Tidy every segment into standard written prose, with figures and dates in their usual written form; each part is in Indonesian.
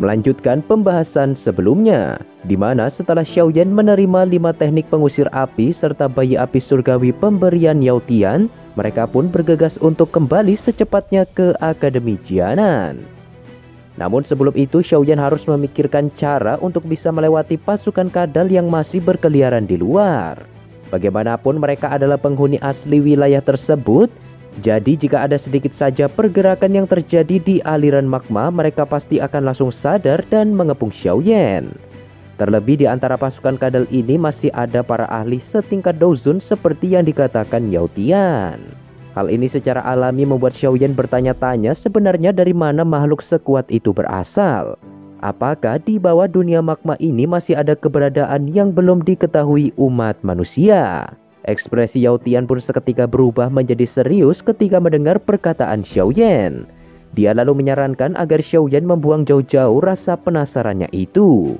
melanjutkan pembahasan sebelumnya, di mana setelah Xiaoyan menerima 5 teknik pengusir api serta bayi api surgawi pemberian Yao Tian, mereka pun bergegas untuk kembali secepatnya ke Akademi Jianan. Namun sebelum itu Xiaoyan harus memikirkan cara untuk bisa melewati pasukan kadal yang masih berkeliaran di luar. Bagaimanapun mereka adalah penghuni asli wilayah tersebut, jadi jika ada sedikit saja pergerakan yang terjadi di aliran magma, mereka pasti akan langsung sadar dan mengepung Xiaoyan. Terlebih di antara pasukan kadal ini masih ada para ahli setingkat Douzun seperti yang dikatakan Yao Tian. Hal ini secara alami membuat Xiaoyan bertanya-tanya sebenarnya dari mana makhluk sekuat itu berasal. Apakah di bawah dunia magma ini masih ada keberadaan yang belum diketahui umat manusia? Ekspresi Yao Tian pun seketika berubah menjadi serius ketika mendengar perkataan Xiaoyan. Dia lalu menyarankan agar Xiaoyan membuang jauh-jauh rasa penasarannya itu.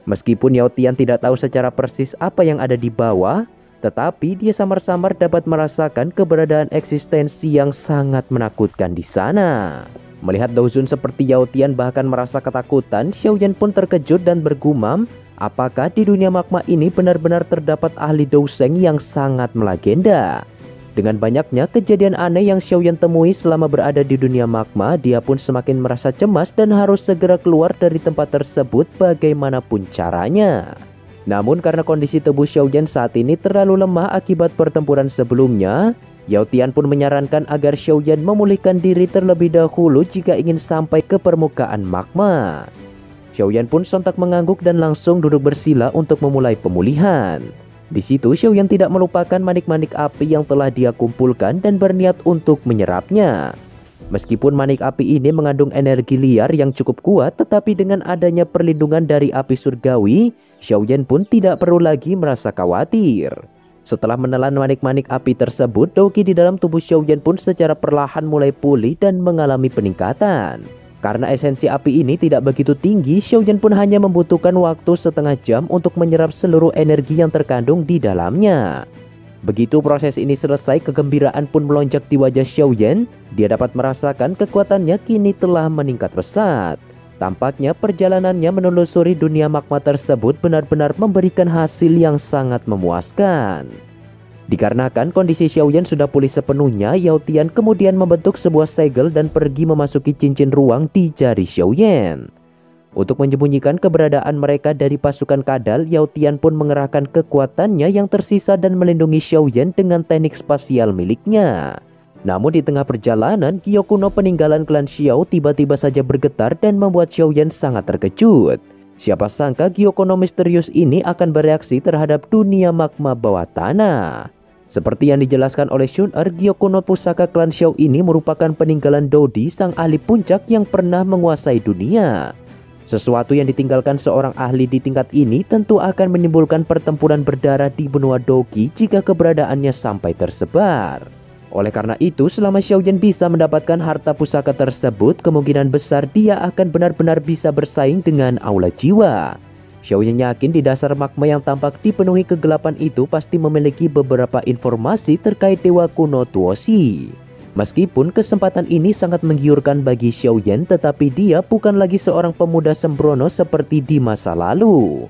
Meskipun Yao Tian tidak tahu secara persis apa yang ada di bawah, tetapi dia samar-samar dapat merasakan keberadaan eksistensi yang sangat menakutkan di sana. Melihat Douzun seperti Yao Tian bahkan merasa ketakutan, Xiaoyan pun terkejut dan bergumam, apakah di dunia magma ini benar-benar terdapat ahli Douzeng yang sangat melegenda? Dengan banyaknya kejadian aneh yang Xiaoyan temui selama berada di dunia magma, dia pun semakin merasa cemas dan harus segera keluar dari tempat tersebut bagaimanapun caranya. Namun karena kondisi tubuh Xiaoyan saat ini terlalu lemah akibat pertempuran sebelumnya, Yao Tian pun menyarankan agar Xiaoyan memulihkan diri terlebih dahulu jika ingin sampai ke permukaan magma. Xiaoyan pun sontak mengangguk dan langsung duduk bersila untuk memulai pemulihan. Di situ Xiaoyan tidak melupakan manik-manik api yang telah dia kumpulkan dan berniat untuk menyerapnya. Meskipun manik api ini mengandung energi liar yang cukup kuat, tetapi dengan adanya perlindungan dari api surgawi, Xiaoyan pun tidak perlu lagi merasa khawatir. Setelah menelan manik-manik api tersebut, Douqi di dalam tubuh Xiaoyan pun secara perlahan mulai pulih dan mengalami peningkatan. Karena esensi api ini tidak begitu tinggi, Xiaoyan pun hanya membutuhkan waktu setengah jam untuk menyerap seluruh energi yang terkandung di dalamnya. Begitu proses ini selesai, kegembiraan pun melonjak di wajah Xiaoyan. Dia dapat merasakan kekuatannya kini telah meningkat pesat. Tampaknya perjalanannya menelusuri dunia magma tersebut benar-benar memberikan hasil yang sangat memuaskan. Dikarenakan kondisi Xiaoyan sudah pulih sepenuhnya, Yao Tian kemudian membentuk sebuah segel dan pergi memasuki cincin ruang di jari Xiaoyan. Untuk menyembunyikan keberadaan mereka dari pasukan kadal, Yao Tian pun mengerahkan kekuatannya yang tersisa dan melindungi Xiaoyan dengan teknik spasial miliknya. Namun di tengah perjalanan, Gyo kuno peninggalan klan Xiao tiba-tiba saja bergetar dan membuat Xiaoyan sangat terkejut. Siapa sangka Gyo kuno misterius ini akan bereaksi terhadap dunia magma bawah tanah. Seperti yang dijelaskan oleh Shun-Er, Gyo kuno pusaka klan Xiao ini merupakan peninggalan Dodi, sang ahli puncak yang pernah menguasai dunia. Sesuatu yang ditinggalkan seorang ahli di tingkat ini tentu akan menimbulkan pertempuran berdarah di benua Douqi jika keberadaannya sampai tersebar. Oleh karena itu, selama Xiaoyan bisa mendapatkan harta pusaka tersebut, kemungkinan besar dia akan benar-benar bisa bersaing dengan aula jiwa. Xiaoyan yakin di dasar magma yang tampak dipenuhi kegelapan itu pasti memiliki beberapa informasi terkait dewa kuno Tuoshi. Meskipun kesempatan ini sangat menggiurkan bagi Xiaoyan, tetapi dia bukan lagi seorang pemuda sembrono seperti di masa lalu.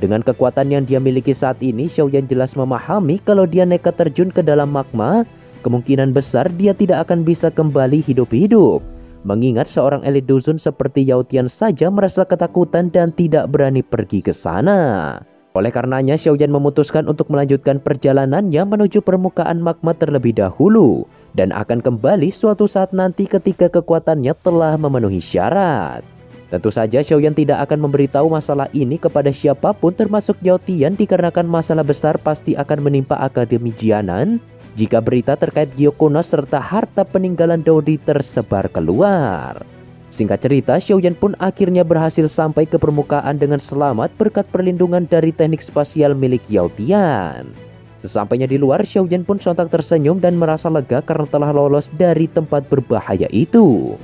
Dengan kekuatan yang dia miliki saat ini, Xiaoyan jelas memahami kalau dia nekat terjun ke dalam magma, kemungkinan besar dia tidak akan bisa kembali hidup-hidup. Mengingat seorang elit dusun seperti Yao Tian saja merasa ketakutan dan tidak berani pergi ke sana. Oleh karenanya, Xiaoyan memutuskan untuk melanjutkan perjalanannya menuju permukaan magma terlebih dahulu, dan akan kembali suatu saat nanti ketika kekuatannya telah memenuhi syarat. Tentu saja Xiaoyan tidak akan memberitahu masalah ini kepada siapapun termasuk Yao Tian, dikarenakan masalah besar pasti akan menimpa Akademi Jianan jika berita terkait Gyo kuno serta harta peninggalan Dodi tersebar keluar. Singkat cerita, Xiaoyan pun akhirnya berhasil sampai ke permukaan dengan selamat berkat perlindungan dari teknik spasial milik Yao Tian. Sesampainya di luar, Xiaoyan pun sontak tersenyum dan merasa lega karena telah lolos dari tempat berbahaya itu.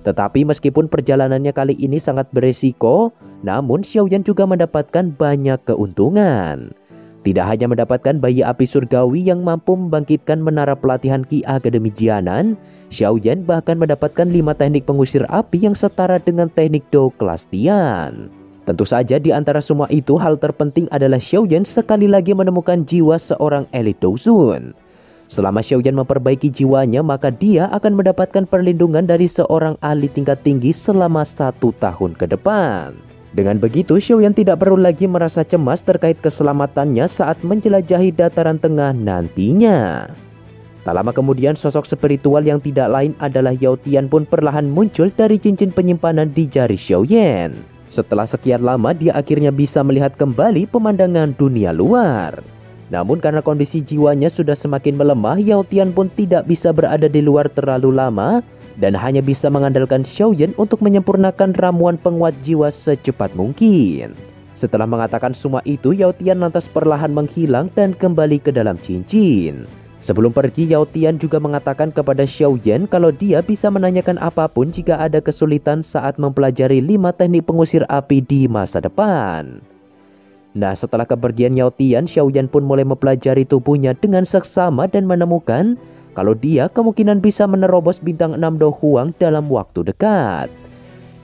Tetapi meskipun perjalanannya kali ini sangat beresiko, namun Xiaoyan juga mendapatkan banyak keuntungan. Tidak hanya mendapatkan bayi api surgawi yang mampu membangkitkan menara pelatihan Ki Akademi Jianan, Xiaoyan bahkan mendapatkan 5 teknik pengusir api yang setara dengan teknik Do kelas Tian. Tentu saja di antara semua itu hal terpenting adalah Xiaoyan sekali lagi menemukan jiwa seorang elit Douzun. Selama Xiaoyan memperbaiki jiwanya, maka dia akan mendapatkan perlindungan dari seorang ahli tingkat tinggi selama 1 tahun ke depan. Dengan begitu, Xiaoyan tidak perlu lagi merasa cemas terkait keselamatannya saat menjelajahi dataran tengah nantinya. Tak lama kemudian, sosok spiritual yang tidak lain adalah Yao Tian pun perlahan muncul dari cincin penyimpanan di jari Xiaoyan. Setelah sekian lama, dia akhirnya bisa melihat kembali pemandangan dunia luar. Namun karena kondisi jiwanya sudah semakin melemah, Yao Tian pun tidak bisa berada di luar terlalu lama dan hanya bisa mengandalkan Xiaoyan untuk menyempurnakan ramuan penguat jiwa secepat mungkin. Setelah mengatakan semua itu, Yao Tian lantas perlahan menghilang dan kembali ke dalam cincin. Sebelum pergi, Yao Tian juga mengatakan kepada Xiaoyan kalau dia bisa menanyakan apapun jika ada kesulitan saat mempelajari 5 teknik pengusir api di masa depan. Nah, setelah kepergian Yao Tian, Xiaoyan pun mulai mempelajari tubuhnya dengan seksama dan menemukan kalau dia kemungkinan bisa menerobos bintang 6 Do Huang dalam waktu dekat.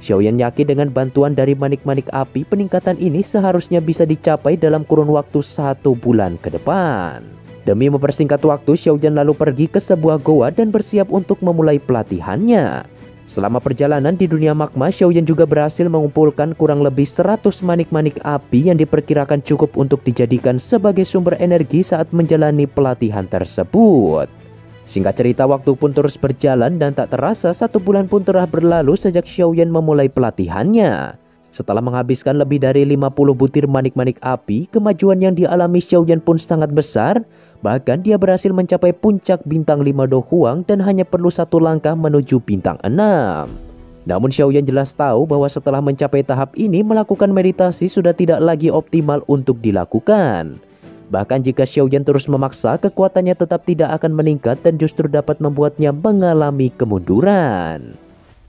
Xiaoyan yakin dengan bantuan dari manik-manik api, peningkatan ini seharusnya bisa dicapai dalam kurun waktu 1 bulan ke depan. Demi mempersingkat waktu, Xiaoyan lalu pergi ke sebuah goa dan bersiap untuk memulai pelatihannya. Selama perjalanan di dunia magma, Xiaoyan juga berhasil mengumpulkan kurang lebih 100 manik-manik api yang diperkirakan cukup untuk dijadikan sebagai sumber energi saat menjalani pelatihan tersebut. Singkat cerita, waktu pun terus berjalan dan tak terasa 1 bulan pun telah berlalu sejak Xiaoyan memulai pelatihannya. Setelah menghabiskan lebih dari 50 butir manik-manik api, kemajuan yang dialami Xiaoyan pun sangat besar. Bahkan dia berhasil mencapai puncak bintang 5 Do Huang dan hanya perlu 1 langkah menuju bintang 6. Namun Xiaoyan jelas tahu bahwa setelah mencapai tahap ini, melakukan meditasi sudah tidak lagi optimal untuk dilakukan. Bahkan jika Xiaoyan terus memaksa, kekuatannya tetap tidak akan meningkat dan justru dapat membuatnya mengalami kemunduran.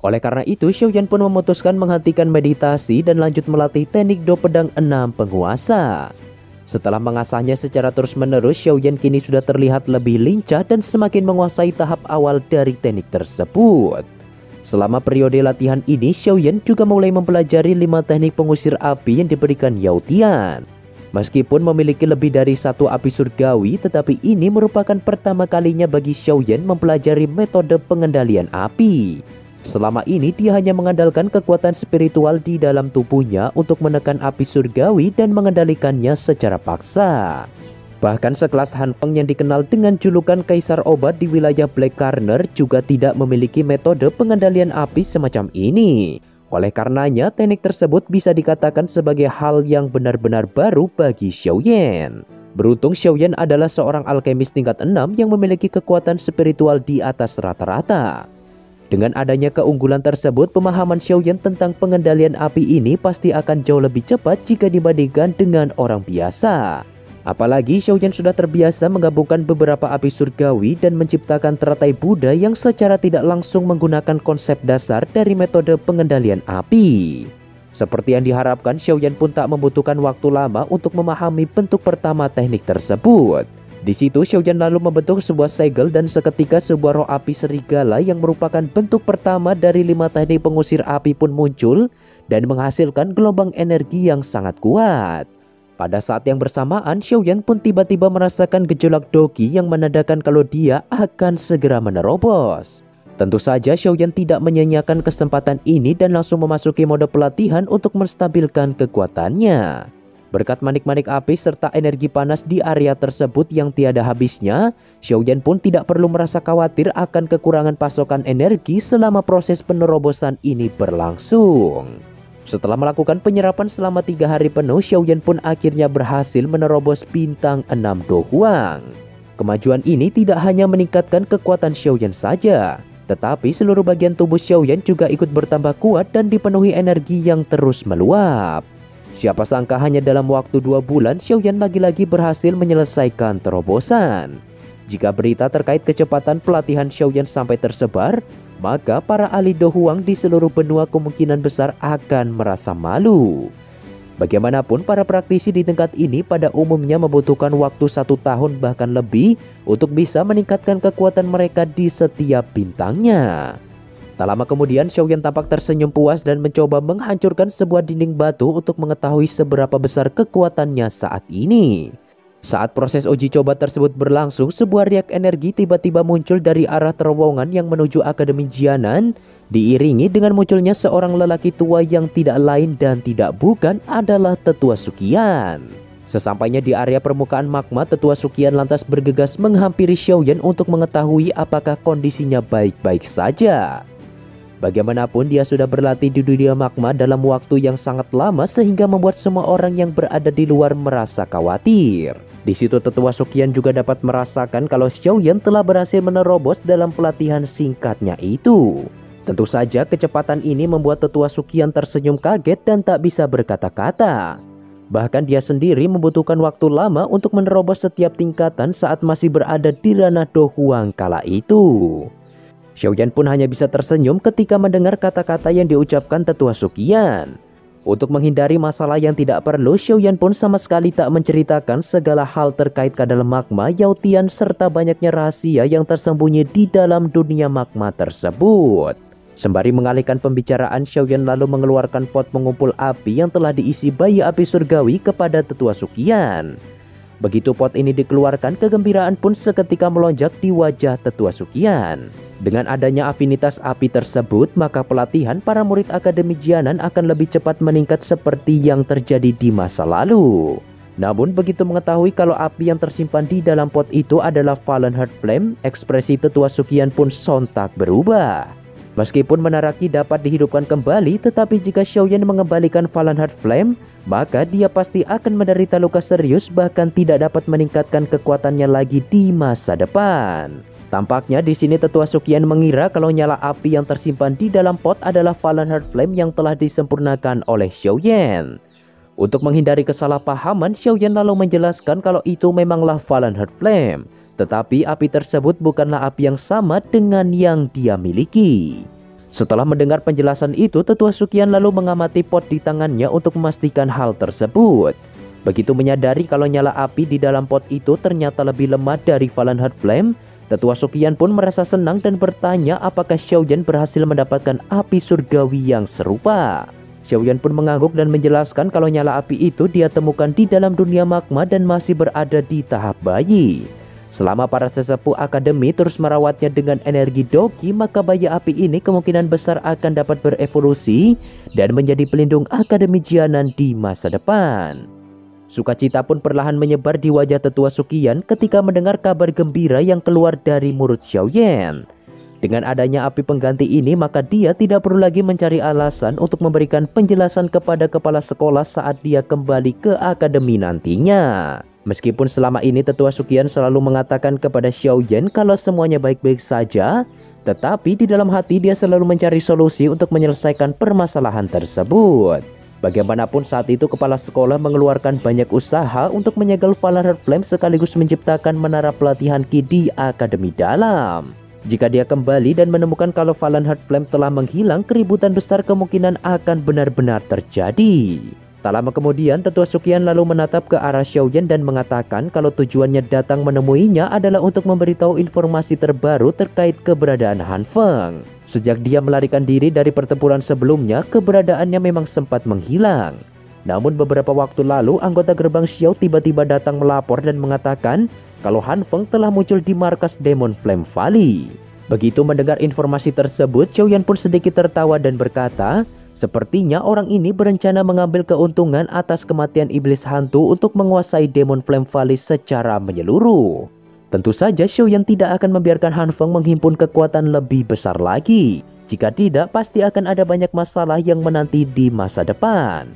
Oleh karena itu, Xiaoyan pun memutuskan menghentikan meditasi dan lanjut melatih teknik Do Pedang 6 Penguasa. Setelah mengasahnya secara terus-menerus, Xiaoyan kini sudah terlihat lebih lincah dan semakin menguasai tahap awal dari teknik tersebut. Selama periode latihan ini, Xiaoyan juga mulai mempelajari 5 teknik pengusir api yang diberikan Yao Tian. Meskipun memiliki lebih dari 1 api surgawi, tetapi ini merupakan pertama kalinya bagi Xiaoyan mempelajari metode pengendalian api. Selama ini dia hanya mengandalkan kekuatan spiritual di dalam tubuhnya untuk menekan api surgawi dan mengendalikannya secara paksa. Bahkan sekelas Han Peng yang dikenal dengan julukan Kaisar Obat di wilayah Black Corner juga tidak memiliki metode pengendalian api semacam ini. Oleh karenanya, teknik tersebut bisa dikatakan sebagai hal yang benar-benar baru bagi Xiaoyan. Beruntung Xiaoyan adalah seorang alkemis tingkat 6 yang memiliki kekuatan spiritual di atas rata-rata. Dengan adanya keunggulan tersebut, pemahaman Xiaoyan tentang pengendalian api ini pasti akan jauh lebih cepat jika dibandingkan dengan orang biasa. Apalagi Xiaoyan sudah terbiasa menggabungkan beberapa api surgawi dan menciptakan teratai Buddha yang secara tidak langsung menggunakan konsep dasar dari metode pengendalian api. Seperti yang diharapkan, Xiaoyan pun tak membutuhkan waktu lama untuk memahami bentuk pertama teknik tersebut. Di situ Xiaoyan lalu membentuk sebuah segel dan seketika sebuah roh api serigala yang merupakan bentuk pertama dari 5 teknik pengusir api pun muncul dan menghasilkan gelombang energi yang sangat kuat. Pada saat yang bersamaan, Xiaoyan pun tiba-tiba merasakan gejolak doqi yang menandakan kalau dia akan segera menerobos. Tentu saja Xiaoyan tidak menyia-nyiakan kesempatan ini dan langsung memasuki mode pelatihan untuk menstabilkan kekuatannya. Berkat manik-manik api serta energi panas di area tersebut yang tiada habisnya, Xiaoyan pun tidak perlu merasa khawatir akan kekurangan pasokan energi selama proses penerobosan ini berlangsung. Setelah melakukan penyerapan selama 3 hari penuh, Xiaoyan pun akhirnya berhasil menerobos bintang 6 Do Huang. Kemajuan ini tidak hanya meningkatkan kekuatan Xiaoyan saja, tetapi seluruh bagian tubuh Xiaoyan juga ikut bertambah kuat dan dipenuhi energi yang terus meluap. Siapa sangka hanya dalam waktu 2 bulan, Xiaoyan lagi-lagi berhasil menyelesaikan terobosan. Jika berita terkait kecepatan pelatihan Xiaoyan sampai tersebar, maka para ahli Do Huang di seluruh benua kemungkinan besar akan merasa malu. Bagaimanapun, para praktisi di tingkat ini pada umumnya membutuhkan waktu 1 tahun bahkan lebih untuk bisa meningkatkan kekuatan mereka di setiap bintangnya. Tak lama kemudian, Xiaoyan tampak tersenyum puas dan mencoba menghancurkan sebuah dinding batu untuk mengetahui seberapa besar kekuatannya saat ini. Saat proses uji coba tersebut berlangsung, sebuah riak energi tiba-tiba muncul dari arah terowongan yang menuju Akademi Jianan, diiringi dengan munculnya seorang lelaki tua yang tidak lain dan tidak bukan adalah Tetua Suqian. Sesampainya di area permukaan magma, Tetua Suqian lantas bergegas menghampiri Xiaoyan untuk mengetahui apakah kondisinya baik-baik saja. Bagaimanapun, dia sudah berlatih di dunia magma dalam waktu yang sangat lama sehingga membuat semua orang yang berada di luar merasa khawatir. Di situ Tetua Suqian juga dapat merasakan kalau Xiaoyan telah berhasil menerobos dalam pelatihan singkatnya itu. Tentu saja kecepatan ini membuat Tetua Suqian tersenyum kaget dan tak bisa berkata-kata. Bahkan dia sendiri membutuhkan waktu lama untuk menerobos setiap tingkatan saat masih berada di ranah Do Huang kala itu. Xiaoyan pun hanya bisa tersenyum ketika mendengar kata-kata yang diucapkan Tetua Suqian. Untuk menghindari masalah yang tidak perlu, Xiaoyan pun sama sekali tak menceritakan segala hal terkait kadal magma, Yaotian, serta banyaknya rahasia yang tersembunyi di dalam dunia magma tersebut. Sembari mengalihkan pembicaraan, Xiaoyan lalu mengeluarkan pot pengumpul api yang telah diisi bayi api surgawi kepada Tetua Suqian. Begitu pot ini dikeluarkan, kegembiraan pun seketika melonjak di wajah Tetua Suqian. Dengan adanya afinitas api tersebut, maka pelatihan para murid Akademi Jianan akan lebih cepat meningkat seperti yang terjadi di masa lalu. Namun begitu mengetahui kalau api yang tersimpan di dalam pot itu adalah Fallen Heart Flame, ekspresi Tetua Suqian pun sontak berubah. Meskipun menara Qi dapat dihidupkan kembali, tetapi jika Xiaoyan mengembalikan Fallen Heart Flame, maka dia pasti akan menderita luka serius bahkan tidak dapat meningkatkan kekuatannya lagi di masa depan. Tampaknya di sini Tetua Suqian mengira kalau nyala api yang tersimpan di dalam pot adalah Fallen Heart Flame yang telah disempurnakan oleh Xiaoyan. Untuk menghindari kesalahpahaman, Xiaoyan lalu menjelaskan kalau itu memanglah Fallen Heart Flame, tetapi api tersebut bukanlah api yang sama dengan yang dia miliki. Setelah mendengar penjelasan itu, Tetua Suqian lalu mengamati pot di tangannya untuk memastikan hal tersebut. Begitu menyadari kalau nyala api di dalam pot itu ternyata lebih lemah dari Fallen Heart Flame, Tetua Suqian pun merasa senang dan bertanya apakah Xiaoyan berhasil mendapatkan api surgawi yang serupa. Xiaoyan pun mengangguk dan menjelaskan kalau nyala api itu dia temukan di dalam dunia magma dan masih berada di tahap bayi. Selama para sesepuh akademi terus merawatnya dengan energi Doqi, maka bayi api ini kemungkinan besar akan dapat berevolusi dan menjadi pelindung Akademi Jianan di masa depan. Sukacita pun perlahan menyebar di wajah Tetua Suqian ketika mendengar kabar gembira yang keluar dari mulut Xiaoyan. Dengan adanya api pengganti ini, maka dia tidak perlu lagi mencari alasan untuk memberikan penjelasan kepada kepala sekolah saat dia kembali ke akademi nantinya. Meskipun selama ini Tetua Suqian selalu mengatakan kepada Xiaoyan kalau semuanya baik-baik saja, tetapi di dalam hati dia selalu mencari solusi untuk menyelesaikan permasalahan tersebut. Bagaimanapun saat itu kepala sekolah mengeluarkan banyak usaha untuk menyegel Fallen Heart Flame sekaligus menciptakan menara pelatihan Qi di akademi dalam. Jika dia kembali dan menemukan kalau Fallen Heart Flame telah menghilang, keributan besar kemungkinan akan benar-benar terjadi. Tak lama kemudian, Tetua Suqian lalu menatap ke arah Xiaoyan dan mengatakan kalau tujuannya datang menemuinya adalah untuk memberitahu informasi terbaru terkait keberadaan Han Feng. Sejak dia melarikan diri dari pertempuran sebelumnya, keberadaannya memang sempat menghilang. Namun beberapa waktu lalu, anggota gerbang Xiao tiba-tiba datang melapor dan mengatakan kalau Han Feng telah muncul di markas Demon Flame Valley. Begitu mendengar informasi tersebut, Xiaoyan pun sedikit tertawa dan berkata, sepertinya orang ini berencana mengambil keuntungan atas kematian iblis hantu untuk menguasai Demon Flame Valley secara menyeluruh. Tentu saja Xiaoyan tidak akan membiarkan Han Feng menghimpun kekuatan lebih besar lagi. Jika tidak, pasti akan ada banyak masalah yang menanti di masa depan.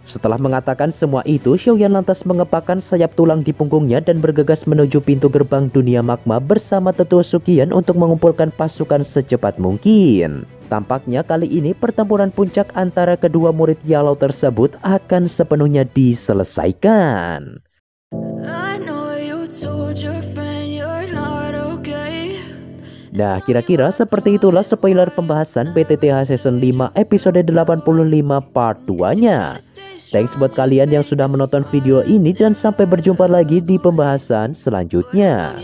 Setelah mengatakan semua itu, Xiaoyan lantas mengepakkan sayap tulang di punggungnya dan bergegas menuju pintu gerbang dunia magma bersama Tetua Suqian untuk mengumpulkan pasukan secepat mungkin. Tampaknya kali ini pertempuran puncak antara kedua murid Yalau tersebut akan sepenuhnya diselesaikan. Nah, kira-kira seperti itulah spoiler pembahasan BTTH Season 5 episode 85 part 2-nya. Thanks buat kalian yang sudah menonton video ini dan sampai berjumpa lagi di pembahasan selanjutnya.